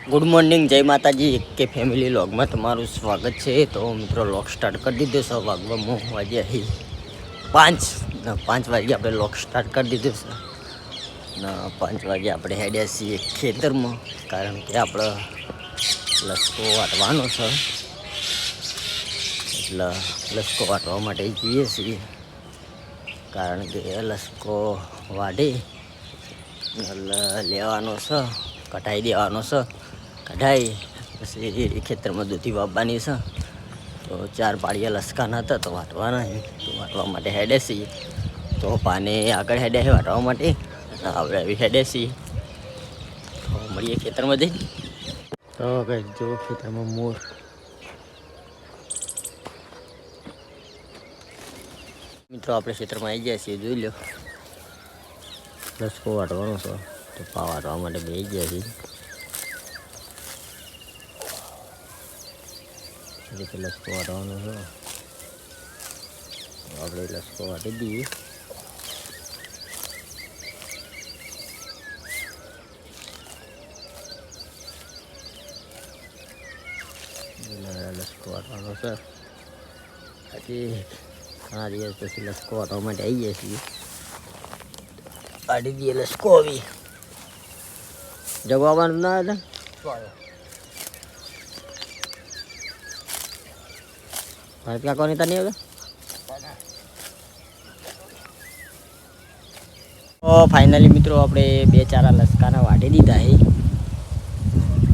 Good morning, જય માતાજી કે ફેમિલી લોગમાં તમારું સ્વાગત છે। તો મિત્રો લોગ સ્ટાર્ટ કરી દીધો છે। વાગવામાં વાગ્યા અહીં 5 વાગે આપણે લોગ સ્ટાર્ટ કરી દીધો છે ને 5 વાગે આપણે હેડ્યા છીએ ખેતરમાં, કારણ કે આપણે લસકો વાટવાનો છે, એટલે લસકો વાટવા માટે જઈએ છીએ। કારણ કે લસકો વાઢી લેવાનો છે, કઢાઈ દેવાનો છે। કઢાઈ પછી ખેતરમાં દૂધી વાવવાની છે। તો 4 પાળિયા લસકાના હતા તો વાટવાના છે, તો વાટવા માટે હેડે છીએ। તો પાને આગળ હેડે છે વાટવા માટે, આપણે આવી હેડે છીએ। તો મળીએ ખેતરમાં જઈ। તો કઈ જો ખેતરમાં મોર મિત્રો આપણે ખેતરમાં આવી ગયા છીએ, જોઈ લો લસકો વાટવાનો છે। તો પા વાટવા માટે બેસી ગયા છીએ। રીતે લસકો વાટવાનો છે, આપણે લસકો વાટી દઈએ। લસકો વાટવાનો છે, પછી 5 દિવસ પછી લસકો વાટવા માટે આવી ગયા છીએ। કાઢી દઈએ લસકો। આવી જગવાનું ના હતા ભારત કાકોની તને હવે તો ફાઇનલી મિત્રો આપણે 2-4 લસકાના વાટી દીધા છે,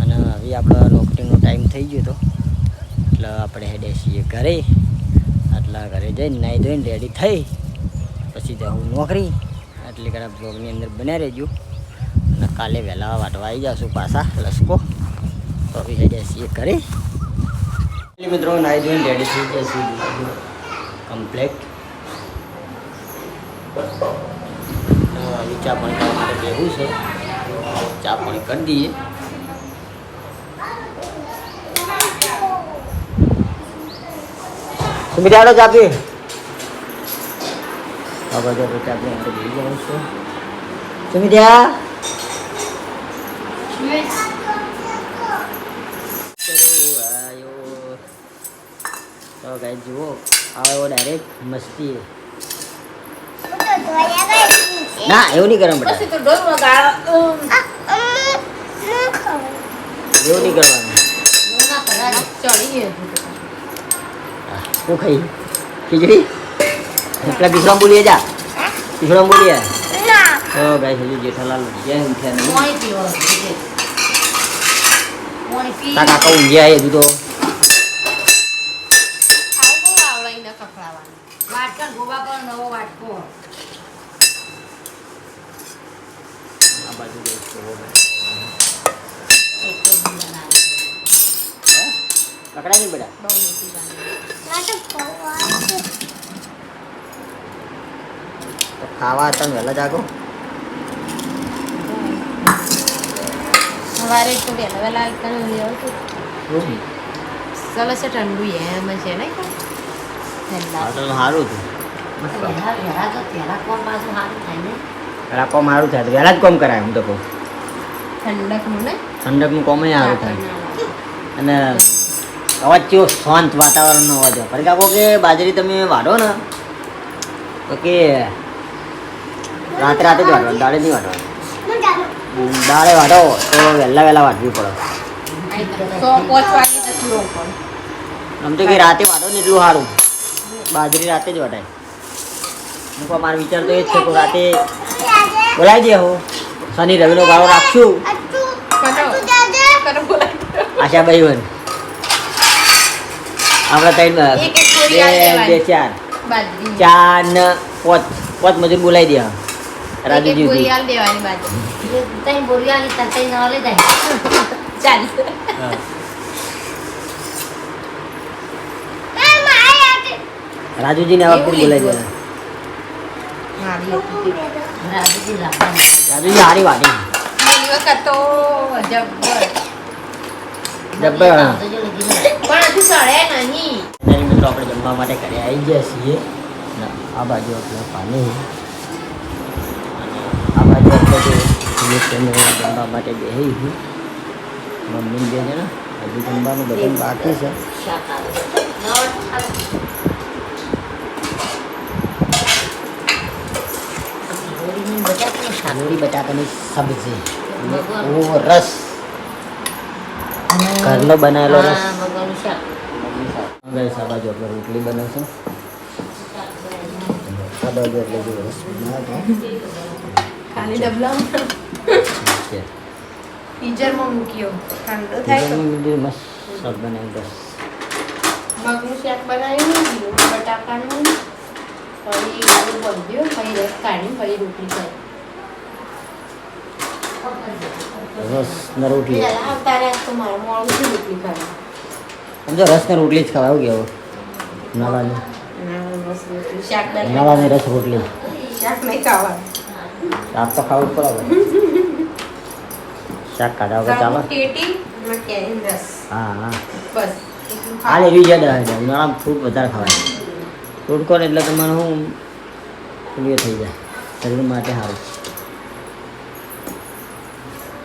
અને હવે આપણો નોકરીનો ટાઈમ થઈ ગયો હતો, એટલે આપણે હેડે છીએ ઘરે। આટલા ઘરે જઈને નાહી ધોઈને રેડી થઈ પછી જાઉં નોકરી। એટલે કદાચ બ્લોગની અંદર બન્યા રહેજો, અને કાલે વહેલા વાટવા આવી જશું પાછા લસકો। તો હવે હેડે છીએ ઘરે। મિત્રો નાહી ધોઈને રેડી થઈ ગયા છીએ કમ્પ્લેટ। ચા પાણી કરવા માટે બેહું છે, ચા પાણી કરી દઈએ। સુમિરાડો ચા પી બાબા જો ચા પી માટે બેસી જાઉં છું। સુમિત્યા તો ગાઈસ જુઓ આવ્યો ડાયરેક્ટ મસ્તી। ના એવું નહીં કરવાનું બેટા, એવું નહીં કરવાનું। શું ખાઈ ખીચડી પેલા પીછડા બોલીએ જા, પીછડા બોલીએ। તો ગાઈસ હજુ જેઠાલાલ ઉઠ્યા ઉઠ્યા નહીં, તા કાકા ઊંઘ્યા હજુ તો। પકડા નહીં બેટા, તો ખાવા તમે વહેલા જાગો। સવારે તો વહેલા ચાલો છે ઠંડુ એમ છે નહીં સારું હતું, પેલા કોમ સારું થાય તો વહેલા જ કોમ કરાય। હું તો કહું ઠંડકનું કોમ સારું થાય, અને અવાજ કેવો શાંત વાતાવરણનો અવાજ હોય। ફરી કાકો કે બાજરી તમે વાઢો ને તો કે રાતે જ વાઢવાનું, દાડે નહીં વાઢવાનું। દાડે વાઢો તો વહેલા વાઢવી પડે। આમ તો કે રાતે વાઢો ને એટલું સારું, બાજરી રાતે જ વઢાય। મારો વિચાર તો એ જ છે કે રાતે બોલાવી દે હું શનિ રવિનો ગાળો રાખશું। આશાભાઈ બન આપણે 4 ને 5 મજૂર બોલાવી દે રાજુજી। રાજુજીને આ વખતે બોલાવી દે। રાજુજી હારી વાટી મિત્રો આપણે જમવા માટે ઘરે આવી ગયા છીએ। આ બાજુ આપણે પાણી, આ બાજુ આપણે જમવા માટે બેસી મમ્મી બે જણા હજી જમવાનું બધું બાકી છે. શાક આવે નોટ હોળીની બટાકાનું શાક રોડી બટાકાની સબ્જી મગવાનું. ઓ રસ ઘરનો બનાવેલો રસ. હા, મગનું શાક ગઈ આ બાજુ આપણે રોટલી બનાવશું. આ બાજુ એટલે જો રસ બનાવતો ખાલી ડબલામાં છે. ફ્રીઝરમાં મૂક્યો ઠંડો થાય તો બીજું મસ્ત શાક બનાવી દસ. મગનું શાક બનાવ્યું લીલું બટાકાનું ફરી આલુ બધ્યો ફરી રસ કાઢી ફરી રોટલી કરી રસ ને રોટલી. તારે તો મારે મોડું છે રોટલી ખાવા સમજો રસ ને રોટલી જ ખવાય એવું કેવું. નાવાની બસ રોટલી શાક નાવાની રસ રોટલી શાક નહીં ખાવા શાક તો ખાવું જ પડે. શાક ખાધા વગર ચાલે. ટેટી અને કેરીનો રસ હા હા બસ એટલું આ લેવી યાદ આવે છે. ઉનાળામાં ફ્રૂટ વધારે ખવાય. ફ્રૂટ કોણ એટલે તમારે શું પેલું એ થઈ જાય શરીર માટે સારું.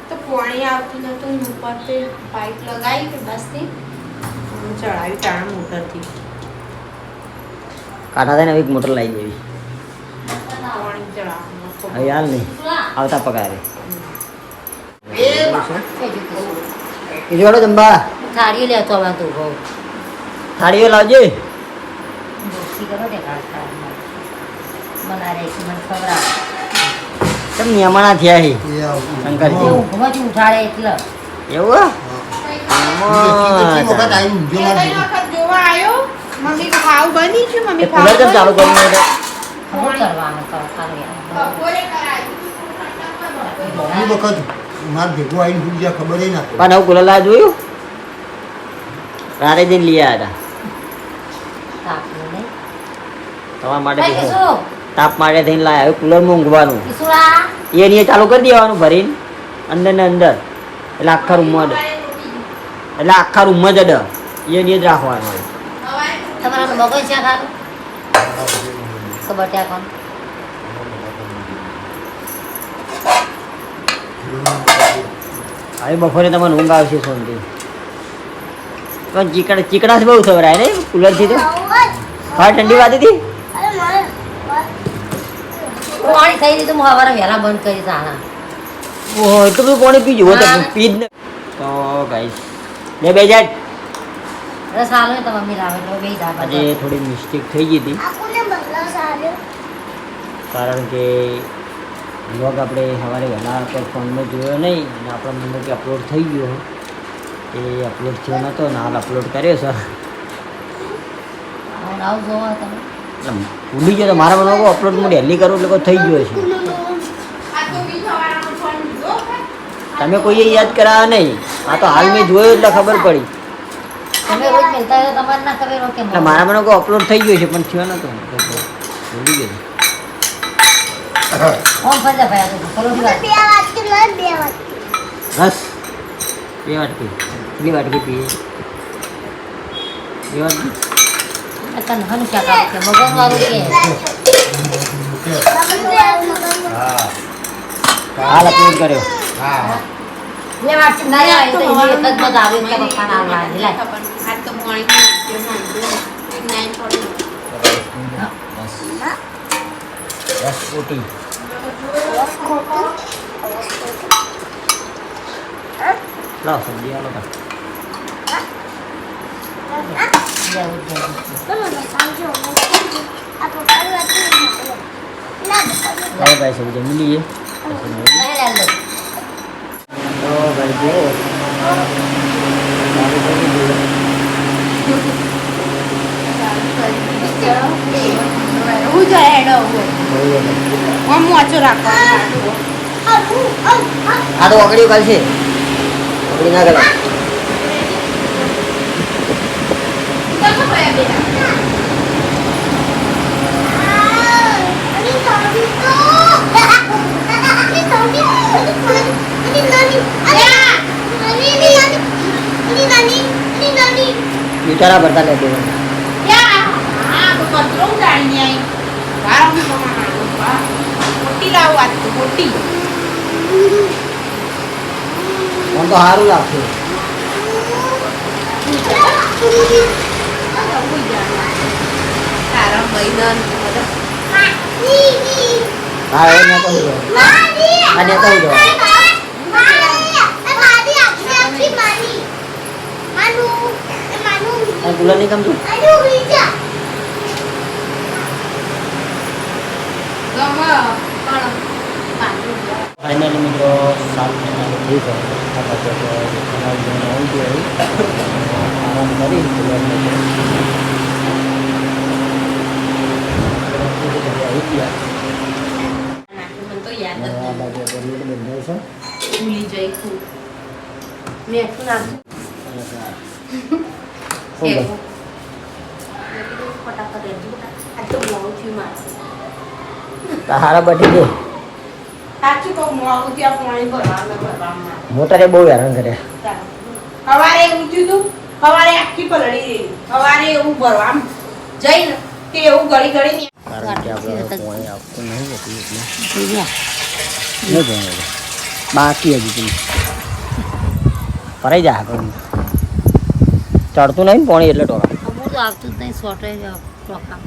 તો પાણી આવતું નતું ઉપર તે પાઇપ લગાવી કે બસથી ચડાવી ટાણા મોટરથી કાંઠા થાય ને એક મોટર લાવી દેવી. પાણી ચડાવવાનું હવે હાલ નહીં આવતા પગારે એ જોડો જમવા થાળી લેતો હવે તું બહુ થાળીઓ લાવજે. દોસ્તી કરો તે કાઢતા બનારે છે મને ખબર આવે તમે નિયમણા થયા છે શંકરજી. ઊંઘમાંથી ઉઠાડે એટલે એવું જોવા આવ્યો મમ્મી ખાવ બની છે મમ્મી કુલર કેમ ચાલુ કર્યું એટલે શું કરવાનું બપોરે એ વખત માર ભેગું આવીને ભૂલી ગયા ખબર ના પણ હવે કુલર લાવ જોયું રાતે જઈને લઈ આવ્યા હતા તમારા માટે તો તાપ માટે થઈને લાવ્યા. હવે કુલરમાં ઊંઘવાનું એ નહીં ચાલુ કરી દેવાનું ભરીને અંદર ને અંદર એટલે આખા રૂમમાં એટલે આખા રૂમમાં જ અડ એ નહીં જ રાખવાનું હોય. તમારા મગજ છે ખારું ખબર ત્યાં કોણ હવે બપોરે તમને ઊંઘ આવશે સોનથી. પણ ચીકણાશ બહુ સવરાય ને કુલરથી તો. હા ઠંડી વાતી હતી. પાણી થઈ ગયું તો હું સવારે વહેલા બંધ કરી સારા ઓહો એટલું બધું પાણી પીજું હોય તો પી જ ને. તો ગાઈસ બે જાય. રસ હાલો ને તો મમ્મી લાવે એટલે બે આજે થોડી મિસ્ટેક થઈ ગઈ હતી કારણ કે બ્લોગ આપણે સવારે વહેલા પર ફોનમાં જોયો નહીં અને આપણા મમ્મીથી અપલોડ થઈ ગયો એ અપલોડ થયો નહોતો ને હાલ અપલોડ કર્યો છે. આવું જોવા તમે એટલે ભૂલી ગયો તો મારા મનમાં અપલોડ હું ડેલી કરું એટલે કોઈ થઈ ગયો છે. તમે કોઈએ યાદ કરાવ્યા નહીં. આ તો હાલ મેં જોયો એટલે ખબર પડી. તમે રોજ મિલતા હોય તો તમારે ના ખબર હોય કે એટલે મારા મને કોઈ અપલોડ થઈ ગયો છે પણ થયો નતો ભૂલી ગયો. ઓમ ફરજા ભાઈ આ તો કલોડી વાત રસ બે વાટકી કેટલી વાટકી પીએ બે વાટકી તને હનું શાક આપે કે મગન વાળું કે હાલ અપલોડ કર્યો. હા બે વાર ના આવે તો એ એક જ મત આવે કે પપ્પા ના આવે લે આ તો રસ રોટી લાવ સબ્જી આલો કા. લાવ ભાઈ સબ્જી જમી લઈએ. તો ભાઈ જો હું જાય એડો ઓમ મોચો રાખવાનો આ તો ઓગળ્યું કાલ છે ઓગળી ના ગયો. બિચારા ભરતા લે દેવા. મને તો સારું લાગશે. તારા ભાઈ બધા હા એ ને કહી દો આને કહી દો આ ગુલાબ નહીં ગમતું ફાઇનલી મિત્રો સાત મહિનાનું થઈ ગયું આ બાજુ આવી ગયું આરામ કરી આવી ગયા મને તો યાદ આ નથી. બાજુ આપણે રેડ બંધાય છે ભૂલી જઈ તું મેં શું નાખ્યું? શું મેં કીધું ફટાફટ રહેજો બેટા. આ તો મોડું થયું મારે. તારા બટી દે સાચું કહું, મોડું થયું. આ પાણી ભરવામાં. મોટરે બહુ હેરાન કર્યા સવારે એવું થયું તું, સવારે આખી પલળી રહી. સવારે એવું ભરવા જઈને તે એવું ગળી ગળી કારણ કે આપણે પાણી આપતું નહીં હતું એટલે નહીં ભણેલું બાકી હજી તું ફરાઈ જાય આગળ ચડતું નહીં ને પાણી એટલે ટોકા અમુક તો આવતું જ નહીં, શોર્ટ ટોકા.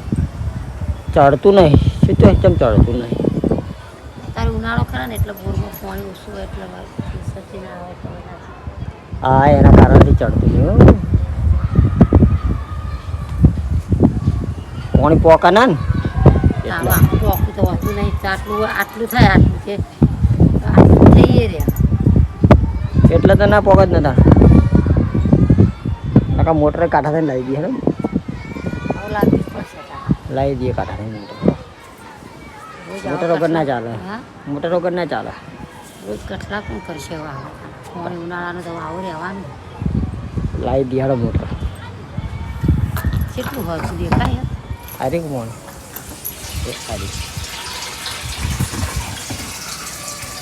ચડતું નહીં શું તો એકદમ ચડતું નહીં તારે ઉનાળો ખરા ને એટલે બોરમાં પાણી ઓછું હોય એટલે સચી ના આવે તો હા એના કારણથી ચડતું નહીં હો. પાણી પોકા ના ને એટલે. ટોકું તો હોતું નહીં. આટલું થાય, આટલું છે, આટલું થઈએ રહ્યા. એટલે તો ના પોક જ નતા નકા મોટર કાંઠા થઈને લાવી દઈએ ને હવે લાગવી જ પડશે તારે. લાવી દઈએ કાંઠા થઈને રોજ મોટર આવો વગર ના કચરા. ચાલે હા, મોટર વગર ના ચાલે રોજ કચરા કોણ કરશે હવે આવો? પાણી ઉનાળાનું તો આવું રહેવાનું. લાવી દિયાડો મોટર કેટલું હોય છે દેખાય? સારી કોણ એ સારી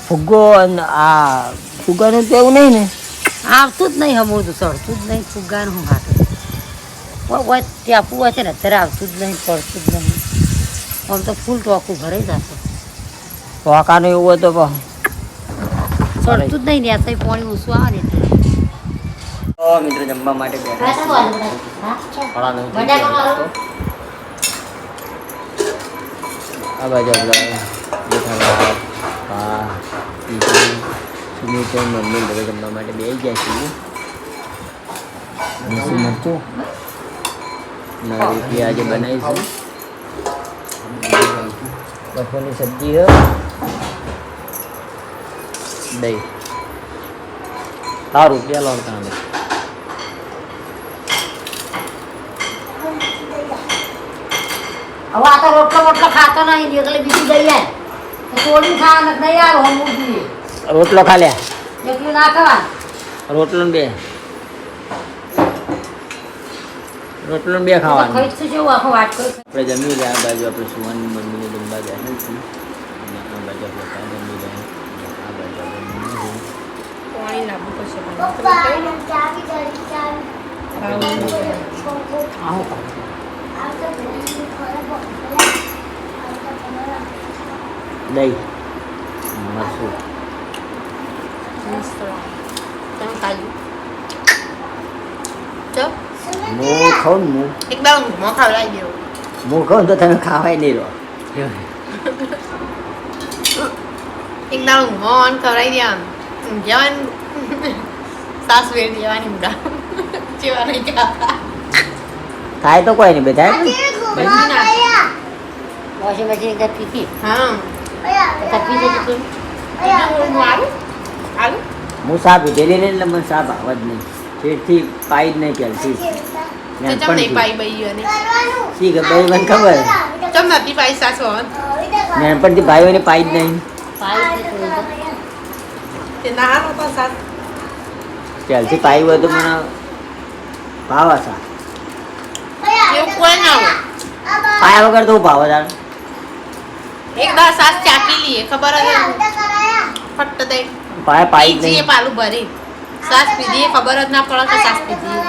ફુગ્ગો અને આ ફુગ્ગાનું તો એવું નહીં ને આવતું જ નહીં, હમું તો ચડતું જ નહીં. ફુગ્ગાનું હું હાથું હોય ત્યાપું હોય છે ને અત્યારે આવતું જ નહીં, પડતું જ નહીં. આમ તો ફૂલ ટોકું ભરાઈ જશે. પોકાનું એવું હોય તો ચડતું જ નહીં ને આ સાહેબ પાણી ઓછું આવે ને એટલે. મિત્રો જમવા માટે બેઠા છીએ. થોડા નવ થઈ ગયા તો. આ બાજુ આપણે જેઠાલાલ, બા, દીકરી, સુમિત, મમ્મી બધા જમવા માટે બેસી ગયા છીએ. દેશી મરચું નવી પ્યાજ બનાવીશું. બપોરની સબ્જી છે, દહીં. સારું રૂપિયા લોન કામે હવે આ તો રોટલો બોટલો ખાતો નહીં એટલે બીજું દઈ જાય તો તોડી ખાવા નહીં યાર હોમવું જોઈએ. રોટલો ખા લે એટલું ના ખવાય. રોટલો ને બે ખાવાનું ખાઈ શું છે આખો વાટ કરી. આપણે જમી રહ્યા. આ બાજુ આપણે સુવાની મમ્મીને જમવા બેઠા છીએ અને આ બાજુ આપણે ત્યાં જમી રહ્યા. આ બાજુ આપણે મમ્મી છે. પાણી લાવવું પડશે. દહીં મરસું તમે ખાજો. હું ખાઉં ને એક બાર ઊંઘમાં ખવડાવી દેવું. હું ખાઉં તો તમે ખાવાય નહીં રહો. એક દાળ ઊંઘમાં ખવડાવી દેવાનું. ઊંઘ્યાવાનું સાસ વેર દેવાની ઊંઘા જેવા નહીં ખાવા. થાય તો કોઈ નહીં બધા વોશિંગ મશીન એકદમ પીકી. હા તપી જશે તું. આલુ હું સાપ પીધેલી નહીં એટલે મને સાપ આવે જ નહીં. પેટથી પાઈ જ નહીં પહેલથી ચમ નહીં પાઈ બઈ અને શી ખબર મને ખબર ચમ નથી પાઈ સાસ હોન નાનપણથી ભાઈઓને પાઈ જ નહીં. તે ના હોતા સાસ પહેલથી પાઈ હોય તો મને ભાવે સા એવું કોઈ ના હોય. પાયા વગર તો ભાવે તાર એક દાળ સાસ ચાટી લીએ ખબર જ ફટ દઈ પાયા પાઈ જ પીજીએ નહીં. પાલું ભરી સાસ પીધી ખબર જ ના પડે કે સાસ પીધી.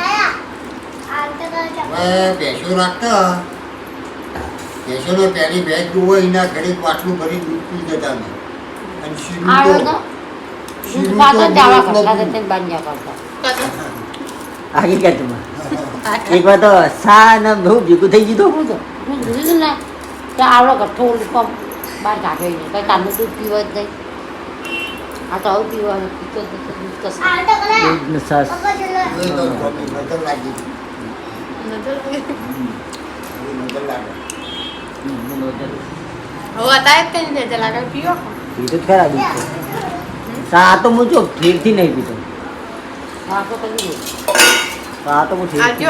ભેંસો રાખતા ભેંસોનો પહેલી ભેંસ જોવો એના ઘરે પાટલું ભરી દૂધ પી જતા અમે. અને શીરું તો દૂધ પાતો ચાવા કરતા તે બાંધ્યા કરતા. આગી કે તું એક વાર તો સા ને બહુ ભેગું થઈ ગયું હું તો દૂધ લીધું ને ત્યાં આવડો ગઠ્ઠો ઓલું પંપ બહાર કાઢ્યો નહીં કંઈ કામનું દૂધ પીવા જ નહીં આ તો આવું પીવા પીતો જ નથી, દૂધ કશું દૂધ ને છાશ. એ તો નજર લાગી નજર લાગે પીધું જ ખરા દૂધ તો. સા તો હું જો ઠેરથી નહીં પીતો. હા તો કદી સા તો હું ઠેરથી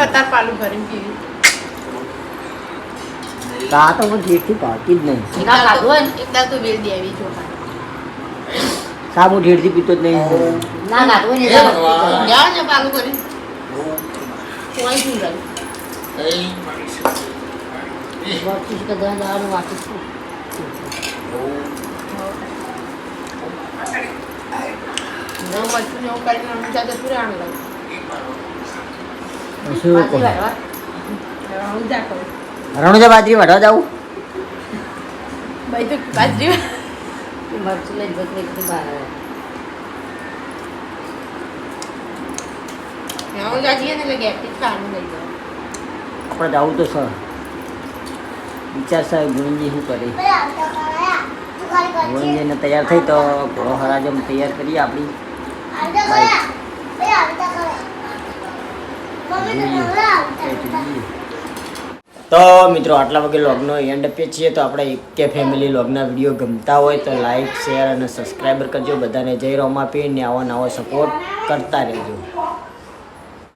સા તો હું ઠેરથી પાડતી જ નહીં. ના ખાધું હોય ને સા હું ઠેરથી પીતો જ નહીં. ના ખાધું હોય ને વાંચીશ કે દવા દવાનું વાંચીશ શું? શું કહું? વાંચી વાળવા. રણુજા બાજરી વાઢવા જાવું? એ મરચું લઈને બધી એકદમ બહાર આવે. આપણે જાવું તો સર વિચાર સાહેબ ગુણજી શું કરે. ગુણજીને તૈયાર થઈ તો ઘોડો હરાજમ તૈયાર કરીએ આપણી બાઈક. તો મિત્રો આટલા વાગે લોગનો એન્ડ આપીએ છીએ. તો આપણે કે ફેમિલી લોગના વિડીયો ગમતા હોય તો લાઈક શેર અને સબસ્ક્રાઈબર કરજો. બધાને જય રોમાપીર ને આવો નવો સપોર્ટ કરતા રહેજો.